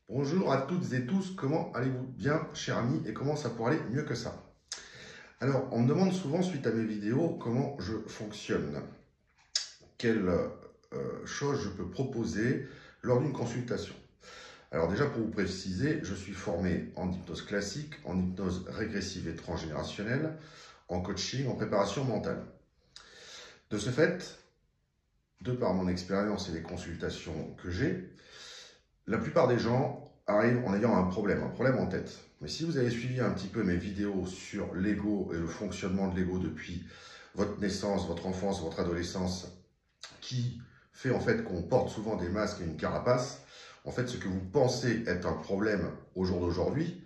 Bonjour à toutes et tous, comment allez-vous bien, chers amis, et comment ça pourrait aller mieux que ça? Alors, on me demande souvent, suite à mes vidéos, comment je fonctionne. Quelle chose je peux proposer lors d'une consultation. Alors déjà, pour vous préciser, je suis formé en hypnose classique, en hypnose régressive et transgénérationnelle, en coaching, en préparation mentale. De ce fait, de par mon expérience et les consultations que j'ai, la plupart des gens arrivent en ayant un problème en tête. Mais si vous avez suivi un petit peu mes vidéos sur l'ego et le fonctionnement de l'ego depuis votre naissance, votre enfance, votre adolescence, qui fait en fait qu'on porte souvent des masques et une carapace, en fait ce que vous pensez être un problème au jour d'aujourd'hui,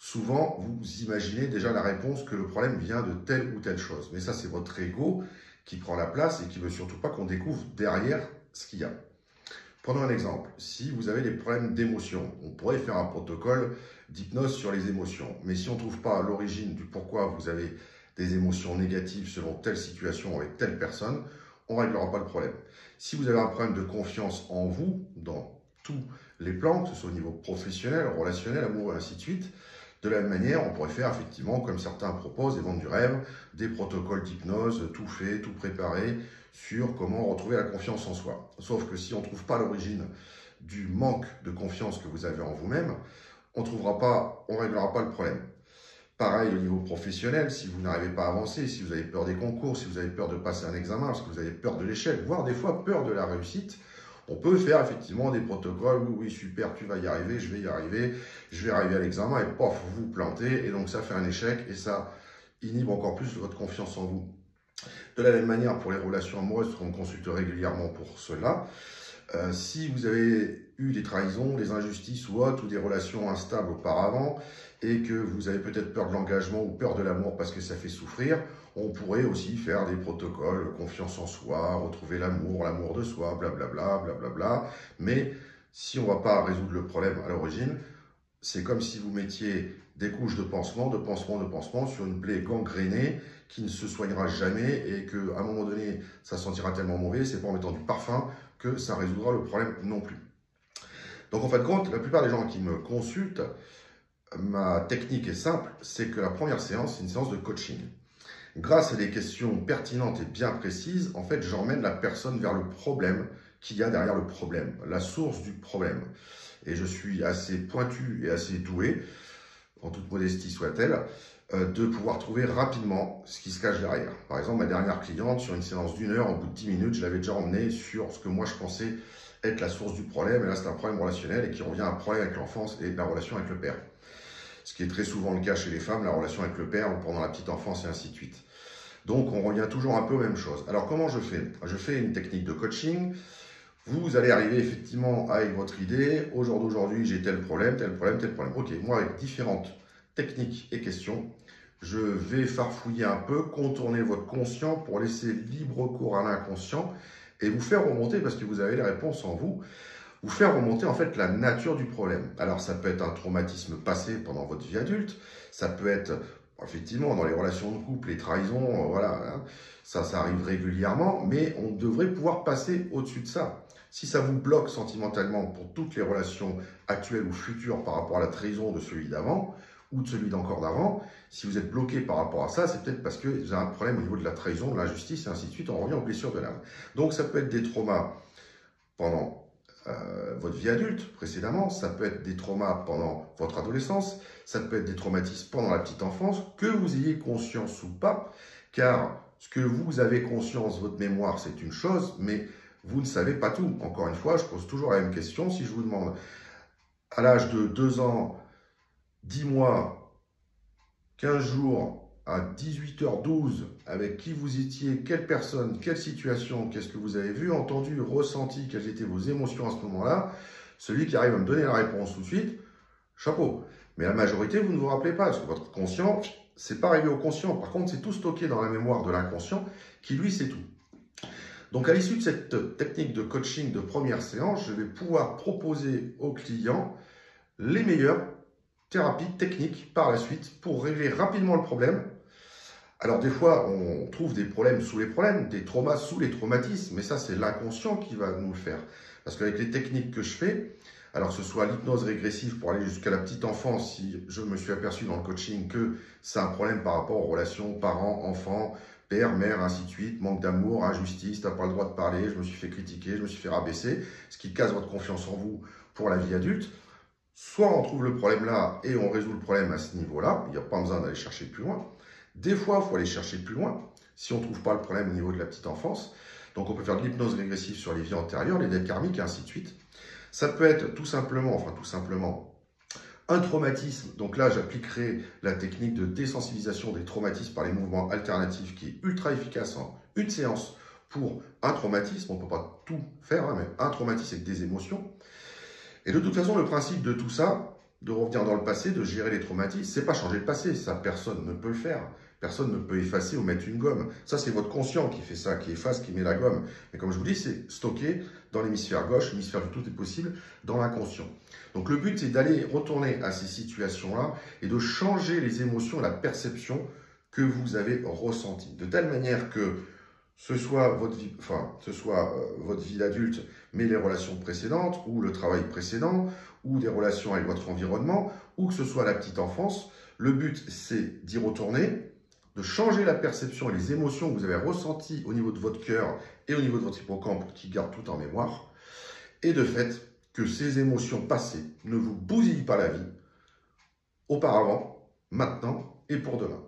souvent vous imaginez déjà la réponse que le problème vient de telle ou telle chose. Mais ça c'est votre ego qui prend la place et qui ne veut surtout pas qu'on découvre derrière ce qu'il y a. Prenons un exemple. Si vous avez des problèmes d'émotion, on pourrait faire un protocole d'hypnose sur les émotions. Mais si on ne trouve pas l'origine du pourquoi vous avez des émotions négatives selon telle situation avec telle personne, on ne réglera pas le problème. Si vous avez un problème de confiance en vous, dans tous les plans, que ce soit au niveau professionnel, relationnel, amoureux, et ainsi de suite, de la même manière, on pourrait faire effectivement, comme certains proposent et vendent du rêve, des protocoles d'hypnose, tout fait, tout préparé, sur comment retrouver la confiance en soi. Sauf que si on ne trouve pas l'origine du manque de confiance que vous avez en vous-même, on ne réglera pas le problème. Pareil au niveau professionnel, si vous n'arrivez pas à avancer, si vous avez peur des concours, si vous avez peur de passer un examen, parce que vous avez peur de l'échec, voire des fois peur de la réussite, on peut faire effectivement des protocoles, oui, super, tu vas y arriver, je vais arriver à l'examen, et pof, vous vous plantez, et donc ça fait un échec, et ça inhibe encore plus votre confiance en vous. De la même manière, pour les relations amoureuses, qu'on consulte régulièrement pour cela, si vous avez eu des trahisons, des injustices ou autres, ou des relations instables auparavant, et que vous avez peut-être peur de l'engagement ou peur de l'amour parce que ça fait souffrir, on pourrait aussi faire des protocoles, confiance en soi, retrouver l'amour, l'amour de soi, blablabla, blablabla. Mais si on ne va pas résoudre le problème à l'origine, c'est comme si vous mettiez des couches de pansement, de pansement, de pansement sur une plaie gangrénée qui ne se soignera jamais et qu'à un moment donné, ça sentira tellement mauvais, c'est pas en mettant du parfum que ça résoudra le problème non plus. Donc en fin de compte, la plupart des gens qui me consultent, ma technique est simple, c'est que la première séance, c'est une séance de coaching. Grâce à des questions pertinentes et bien précises, en fait, j'emmène la personne vers le problème qu'il y a derrière le problème, la source du problème. Et je suis assez pointu et assez doué, en toute modestie soit-elle, de pouvoir trouver rapidement ce qui se cache derrière. Par exemple, ma dernière cliente, sur une séance d'1 heure, au bout de 10 minutes, je l'avais déjà emmenée sur ce que moi je pensais être la source du problème. Et là, c'est un problème relationnel et qui revient à un problème avec l'enfance et la relation avec le père. Ce qui est très souvent le cas chez les femmes, la relation avec le père ou pendant la petite enfance et ainsi de suite. Donc, on revient toujours un peu aux mêmes choses. Alors, comment je fais? Je fais une technique de coaching. Vous allez arriver effectivement avec votre idée. Au jour d'aujourd'hui, j'ai tel problème, tel problème, tel problème. Ok, moi, avec différentes techniques et questions, je vais farfouiller un peu, contourner votre conscient pour laisser libre cours à l'inconscient et vous faire remonter, parce que vous avez les réponses en vous, vous faire remonter en fait la nature du problème. Alors ça peut être un traumatisme passé pendant votre vie adulte, ça peut être effectivement dans les relations de couple, les trahisons, voilà, hein, ça arrive régulièrement, mais on devrait pouvoir passer au-dessus de ça. Si ça vous bloque sentimentalement pour toutes les relations actuelles ou futures par rapport à la trahison de celui d'avant, ou de celui d'encore d'avant, si vous êtes bloqué par rapport à ça, c'est peut-être parce que vous avez un problème au niveau de la trahison, de l'injustice, et ainsi de suite, on revient aux blessures de l'âme. Donc ça peut être des traumas pendant votre vie adulte précédemment, ça peut être des traumas pendant votre adolescence, ça peut être des traumatismes pendant la petite enfance, que vous ayez conscience ou pas, car ce que vous avez conscience, votre mémoire, c'est une chose, mais vous ne savez pas tout. Encore une fois, je pose toujours la même question. Si je vous demande, à l'âge de 2 ans, 10 mois, 15 jours, à 18h12, avec qui vous étiez, quelle personne, quelle situation, qu'est-ce que vous avez vu, entendu, ressenti, quelles étaient vos émotions à ce moment-là, celui qui arrive à me donner la réponse tout de suite, chapeau. Mais la majorité, vous ne vous rappelez pas, parce que votre conscient, c'est pas arrivé au conscient. Par contre, c'est tout stocké dans la mémoire de l'inconscient, qui lui, sait tout. Donc, à l'issue de cette technique de coaching de première séance, je vais pouvoir proposer aux clients les meilleures thérapies techniques par la suite pour régler rapidement le problème. Alors, des fois, on trouve des problèmes sous les problèmes, des traumas sous les traumatismes, mais ça, c'est l'inconscient qui va nous le faire. Parce qu'avec les techniques que je fais, Alors que ce soit l'hypnose régressive pour aller jusqu'à la petite enfance, si je me suis aperçu dans le coaching que c'est un problème par rapport aux relations parents-enfants, père, mère, ainsi de suite, manque d'amour, injustice, tu n'as pas le droit de parler, je me suis fait critiquer, je me suis fait rabaisser, ce qui casse votre confiance en vous pour la vie adulte. Soit on trouve le problème là et on résout le problème à ce niveau-là, il n'y a pas besoin d'aller chercher plus loin. Des fois, il faut aller chercher plus loin si on ne trouve pas le problème au niveau de la petite enfance. Donc on peut faire de l'hypnose régressive sur les vies antérieures, les dettes karmiques et ainsi de suite. Ça peut être tout simplement, un traumatisme. Donc là, j'appliquerai la technique de désensibilisation des traumatismes par les mouvements alternatifs qui est ultra efficace en une séance pour un traumatisme. On ne peut pas tout faire, hein, mais un traumatisme avec des émotions. Et de toute façon, le principe de tout ça, de revenir dans le passé, de gérer les traumatismes, c'est pas changer le passé. Ça, personne ne peut le faire. Personne ne peut effacer ou mettre une gomme. Ça, c'est votre conscient qui fait ça, qui efface, qui met la gomme. Mais comme je vous dis, c'est stocké dans l'hémisphère gauche, l'hémisphère du tout est possible, dans l'inconscient. Donc le but, c'est d'aller retourner à ces situations-là et de changer les émotions, la perception que vous avez ressentie. De telle manière que ce soit votre vie d'adulte, mais les relations précédentes, ou le travail précédent, ou des relations avec votre environnement, ou que ce soit la petite enfance, le but, c'est d'y retourner, de changer la perception et les émotions que vous avez ressenties au niveau de votre cœur et au niveau de votre hippocampe qui garde tout en mémoire, et de fait que ces émotions passées ne vous bousillent pas la vie, auparavant, maintenant et pour demain.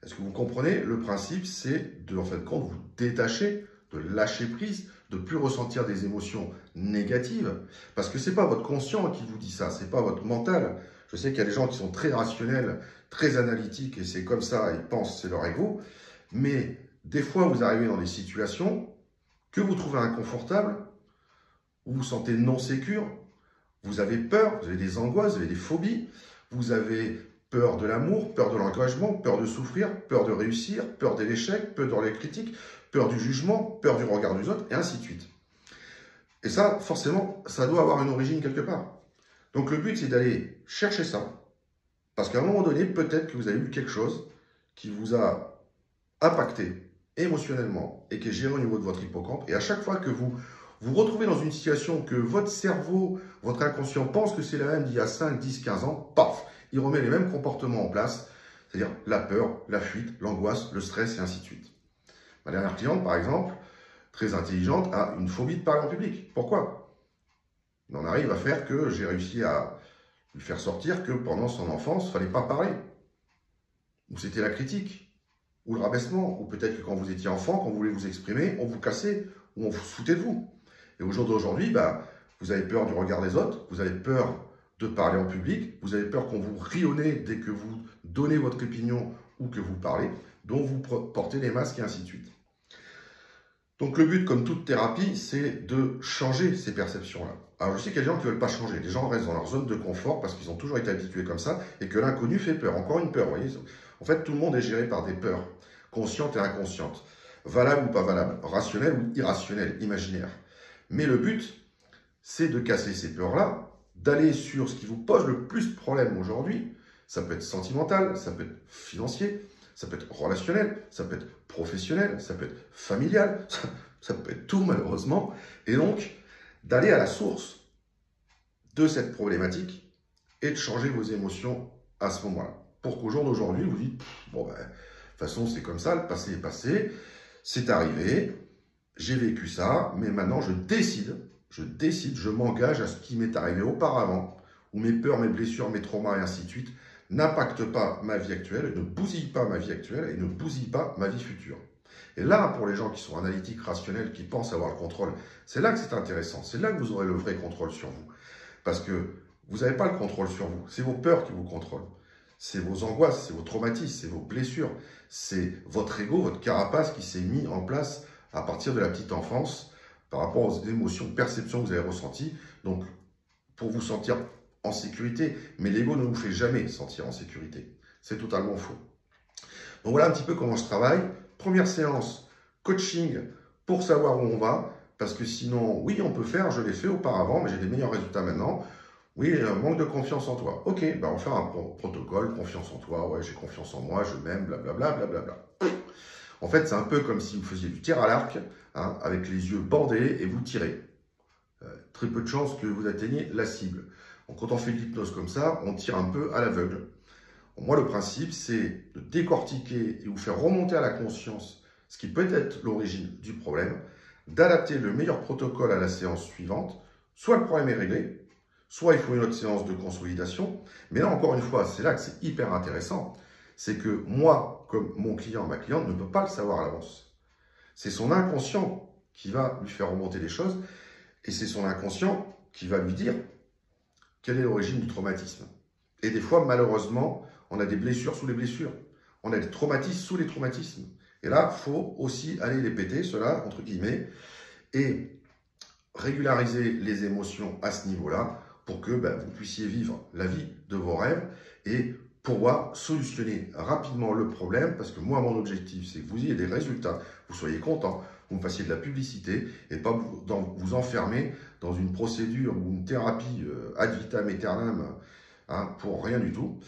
Est-ce que vous comprenez? Le principe, c'est de, en fin de compte, vous détacher, de lâcher prise, de ne plus ressentir des émotions négatives, parce que ce n'est pas votre conscient qui vous dit ça, ce n'est pas votre mental. Je sais qu'il y a des gens qui sont très rationnels, très analytiques, et c'est comme ça, ils pensent, c'est leur ego. Mais des fois, vous arrivez dans des situations que vous trouvez inconfortables, où vous vous sentez non sécure, vous avez peur, vous avez des angoisses, vous avez des phobies, vous avez peur de l'amour, peur de l'engagement, peur de souffrir, peur de réussir, peur de l'échec, peur de la critique, peur du jugement, peur du regard des autres, et ainsi de suite. Et ça, forcément, ça doit avoir une origine quelque part. Donc le but, c'est d'aller chercher ça. Parce qu'à un moment donné, peut-être que vous avez eu quelque chose qui vous a impacté émotionnellement et qui est géré au niveau de votre hippocampe. Et à chaque fois que vous vous retrouvez dans une situation que votre cerveau, votre inconscient pense que c'est la même d'il y a 5, 10, 15 ans, paf, il remet les mêmes comportements en place, c'est-à-dire la peur, la fuite, l'angoisse, le stress et ainsi de suite. Ma dernière cliente, par exemple, très intelligente, a une phobie de parler en public. Pourquoi? On en arrive à faire que j'ai réussi à lui faire sortir que pendant son enfance, il ne fallait pas parler. Ou c'était la critique, ou le rabaissement, ou peut-être que quand vous étiez enfant, quand vous voulez vous exprimer, on vous cassait, ou on vous foutait de vous. Et au jour d'aujourd'hui, vous avez peur du regard des autres, vous avez peur de parler en public, vous avez peur qu'on vous rie au nez dès que vous donnez votre opinion ou que vous parlez, dont vous portez les masques et ainsi de suite. Donc le but, comme toute thérapie, c'est de changer ces perceptions-là. Alors je sais qu'il y a des gens qui ne veulent pas changer, les gens restent dans leur zone de confort parce qu'ils ont toujours été habitués comme ça et que l'inconnu fait peur. Encore une peur, vous voyez. En fait, tout le monde est géré par des peurs, conscientes et inconscientes, valables ou pas valables, rationnelles ou irrationnelles, imaginaires. Mais le but, c'est de casser ces peurs-là, d'aller sur ce qui vous pose le plus de problèmes aujourd'hui. Ça peut être sentimental, ça peut être financier, ça peut être relationnel, ça peut être professionnel, ça peut être familial, ça peut être tout malheureusement. Et donc, d'aller à la source de cette problématique et de changer vos émotions à ce moment-là. Pour qu'au jour d'aujourd'hui, vous dites, bon ben, de toute façon c'est comme ça, le passé est passé, c'est arrivé, j'ai vécu ça, mais maintenant je décide, je m'engage à ce qui m'est arrivé auparavant, où mes peurs, mes blessures, mes traumas et ainsi de suite n'impactent pas ma vie actuelle, ne bousillent pas ma vie actuelle et ne bousillent pas ma vie future. Et là, pour les gens qui sont analytiques, rationnels, qui pensent avoir le contrôle, c'est là que c'est intéressant, c'est là que vous aurez le vrai contrôle sur vous. Parce que vous n'avez pas le contrôle sur vous, c'est vos peurs qui vous contrôlent. C'est vos angoisses, c'est vos traumatismes, c'est vos blessures, c'est votre ego, votre carapace qui s'est mis en place à partir de la petite enfance par rapport aux émotions, perceptions que vous avez ressenties. Donc, pour vous sentir en sécurité, mais l'ego ne vous fait jamais sentir en sécurité. C'est totalement faux. Donc voilà un petit peu comment je travaille. Première séance, coaching pour savoir où on va, parce que sinon, oui, on peut faire, je l'ai fait auparavant, mais j'ai des meilleurs résultats maintenant. Oui, manque de confiance en toi. Ok, on va faire un protocole, confiance en toi, ouais, j'ai confiance en moi, je m'aime, blablabla, blablabla. En fait, c'est un peu comme si vous faisiez du tir à l'arc, hein, avec les yeux bandés et vous tirez. très peu de chances que vous atteigniez la cible. Donc, quand on fait de l'hypnose comme ça, on tire un peu à l'aveugle. Moi, le principe, c'est de décortiquer et vous faire remonter à la conscience ce qui peut être l'origine du problème, d'adapter le meilleur protocole à la séance suivante. Soit le problème est réglé, soit il faut une autre séance de consolidation. Mais là, encore une fois, c'est là que c'est hyper intéressant. C'est que moi, comme mon client, ma cliente, ne peut pas le savoir à l'avance. C'est son inconscient qui va lui faire remonter les choses et c'est son inconscient qui va lui dire quelle est l'origine du traumatisme. Et des fois, malheureusement, on a des blessures sous les blessures. On a des traumatismes sous les traumatismes. Et là, il faut aussi aller les péter, cela, entre guillemets, et régulariser les émotions à ce niveau-là pour que vous puissiez vivre la vie de vos rêves et pouvoir solutionner rapidement le problème. Parce que moi, mon objectif, c'est que vous ayez des résultats, vous soyez content, vous me fassiez de la publicité et pas vous enfermer dans une procédure ou une thérapie ad vitam aeternam, pour rien du tout.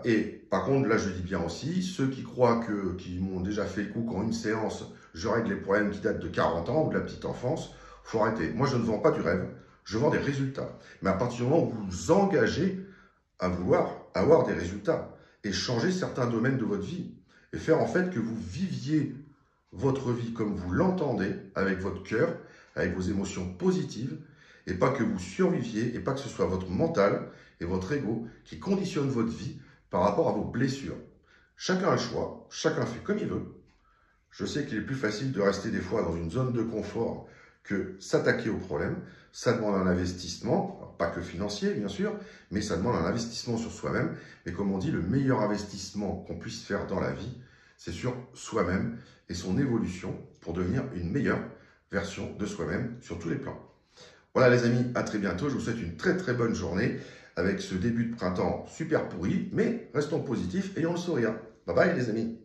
Et par contre, là je dis bien aussi, ceux qui croient qui m'ont déjà fait le coup qu'en une séance, je règle les problèmes qui datent de 40 ans ou de la petite enfance, il faut arrêter. Moi je ne vends pas du rêve, je vends des résultats. Mais à partir du moment où vous vous engagez à vouloir avoir des résultats et changer certains domaines de votre vie et faire en fait que vous viviez votre vie comme vous l'entendez, avec votre cœur, avec vos émotions positives, et pas que vous surviviez, et pas que ce soit votre mental et votre ego qui conditionnent votre vie par rapport à vos blessures. Chacun a le choix, chacun fait comme il veut. Je sais qu'il est plus facile de rester des fois dans une zone de confort que s'attaquer au problème. Ça demande un investissement, alors pas que financier bien sûr, mais ça demande un investissement sur soi-même. Et comme on dit, le meilleur investissement qu'on puisse faire dans la vie, c'est sur soi-même et son évolution pour devenir une meilleure version de soi-même sur tous les plans. Voilà les amis, à très bientôt. Je vous souhaite une très très bonne journée avec ce début de printemps super pourri, mais restons positifs, ayons le sourire. Bye bye les amis.